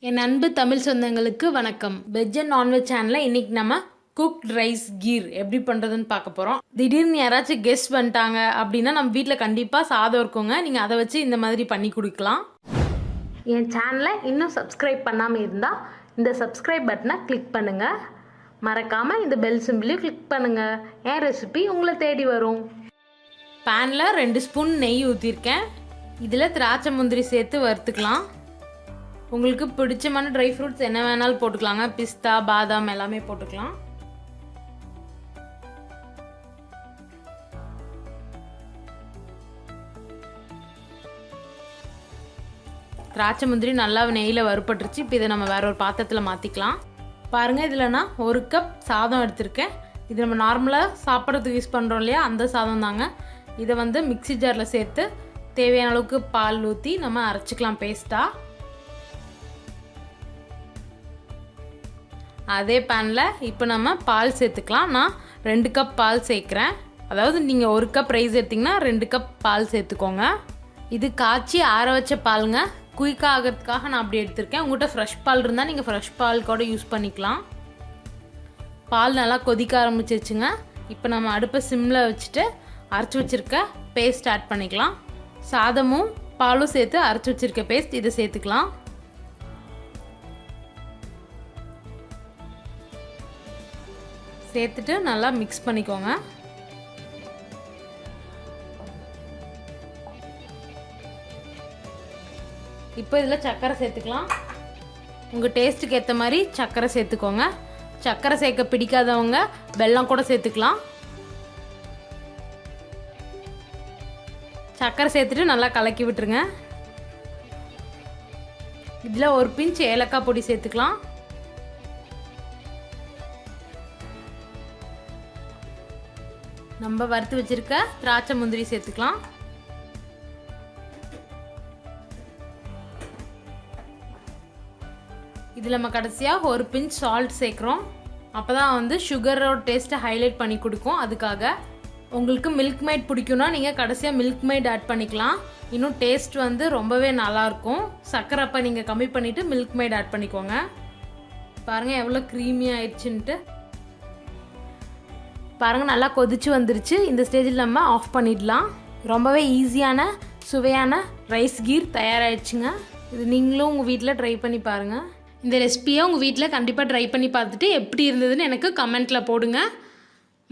என் அன்பு தமிழ் சொந்தங்களுக்கு வணக்கம். வெஜ் அண்ட் நான்வெஜ் சேனலில் இன்றைக்கி நம்ம குக்ட் ரைஸ் கீர் எப்படி பண்ணுறதுன்னு பார்க்க போகிறோம். திடீர்னு யாராச்சும் கெஸ்ட் வந்துட்டாங்க அப்படின்னா நம்ம வீட்டில் கண்டிப்பாக சாதம் இருக்குங்க. நீங்கள் அதை வச்சு இந்த மாதிரி பண்ணி கொடுக்கலாம். என் சேனலை இன்னும் சப்ஸ்கிரைப் பண்ணாமல் இருந்தால் இந்த சப்ஸ்கிரைப் பட்டனை கிளிக் பண்ணுங்கள். மறக்காமல் இந்த பெல் சிம்பிளையும் கிளிக் பண்ணுங்கள். என் ரெசிபி உங்களை தேடி வரும். பேனில் 2 ஸ்பூன் நெய் ஊற்றிருக்கேன். இதில் திராட்சை முந்திரி சேர்த்து வறுத்துக்கலாம். உங்களுக்கு பிடிச்சமான ட்ரை ஃப்ரூட்ஸ் என்ன வேணாலும் போட்டுக்கலாங்க. பிஸ்தா, பாதாம் எல்லாமே போட்டுக்கலாம். திராட்சை முந்திரி நல்லா நெய்யில் வறுப்பட்டுருச்சு. இப்போ இதை நம்ம வேற ஒரு பாத்திரத்தில் மாற்றிக்கலாம். பாருங்கள், இதில் நான் 1 கப் சாதம் எடுத்திருக்கேன். இது நம்ம நார்மலாக சாப்பிட்றதுக்கு யூஸ் பண்ணுறோம் இல்லையா, அந்த சாதம் தாங்க. இதை மிக்ஸி ஜாரில் சேர்த்து தேவையான அளவுக்கு பால் ஊற்றி நம்ம அரைச்சிக்கலாம் பேஸ்ட்டாக. அதே பேனில் இப்போ நம்ம பால் சேர்த்துக்கலாம். நான் 2 கப் பால் சேர்க்குறேன். அதாவது நீங்கள் 1 கப் ரைஸ் எடுத்திங்கன்னா 2 கப் பால் சேர்த்துக்கோங்க. இது காய்ச்சி ஆற வச்ச பாலுங்க. குயிக்காக ஆகிறதுக்காக நான் அப்படி எடுத்திருக்கேன். உங்கள்கிட்ட ஃப்ரெஷ் பால் இருந்தால் நீங்கள் ஃப்ரெஷ் பால் கூட யூஸ் பண்ணிக்கலாம். பால் நல்லா கொதிக்க ஆரம்பிச்சிருச்சுங்க. இப்போ நம்ம அடுப்பை சிம்மில் வச்சுட்டு அரைச்சி வச்சுருக்க பேஸ்ட் ஆட் பண்ணிக்கலாம். சாதமும் பாலும் சேர்த்து அரைச்சி வச்சுருக்க பேஸ்ட் இதை சேர்த்துக்கலாம். சேர்த்துட்டு நல்லா மிக்ஸ் பண்ணிக்கோங்க. இப்போ இதில் சர்க்கரை சேர்த்துக்கலாம். உங்கள் டேஸ்ட்டுக்கு ஏற்ற மாதிரி சர்க்கரை சேர்த்துக்கோங்க. சர்க்கரை சேர்க்க பிடிக்காதவங்க வெல்லம் கூட சேர்த்துக்கலாம். சர்க்கரை சேர்த்துட்டு நல்லா கலக்கி விட்டுருங்க. இதில் ஒரு பிஞ்ச் ஏலக்காய் பொடி சேர்த்துக்கலாம். நம்ம வறுத்து வச்சிருக்க திராட்சை முந்திரி சேர்த்துக்கலாம். இதில் நம்ம கடைசியாக ஒரு பிஞ்ச் சால்ட் சேர்க்குறோம். அப்போ தான் சுகரோட டேஸ்ட்டை ஹைலைட் பண்ணி கொடுக்கும். அதுக்காக உங்களுக்கு மில்க் மைட் பிடிக்கும்னா நீங்கள் கடைசியாக மில்க் மைட் ஆட் பண்ணிக்கலாம். இன்னும் டேஸ்ட் ரொம்பவே நல்லாயிருக்கும். சர்க்கரை அப்போ நீங்கள் கம்மி பண்ணிவிட்டு மில்க் மைட் ஆட் பண்ணிக்கோங்க. பாருங்கள் எவ்வளோ க்ரீமியாக ஆயிடுச்சுன்ட்டு. பாருங்கள், நல்லா கொதிச்சு வந்துருச்சு. இந்த ஸ்டேஜில் நம்ம ஆஃப் பண்ணிடலாம். ரொம்பவே ஈஸியான சுவையான ரைஸ் கீர் தயாராகிடுச்சுங்க. இது நீங்களும் உங்கள் வீட்டில் ட்ரை பண்ணி பாருங்கள். இந்த ரெசிபியை உங்கள் வீட்டில் கண்டிப்பாக ட்ரை பண்ணி பார்த்துட்டு எப்படி இருந்ததுன்னு எனக்கு கமெண்ட்டில் போடுங்க.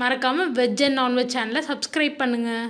மறக்காமல் வெஜ் அண்ட் நான்வெஜ் சேனலை சப்ஸ்கிரைப் பண்ணுங்கள்.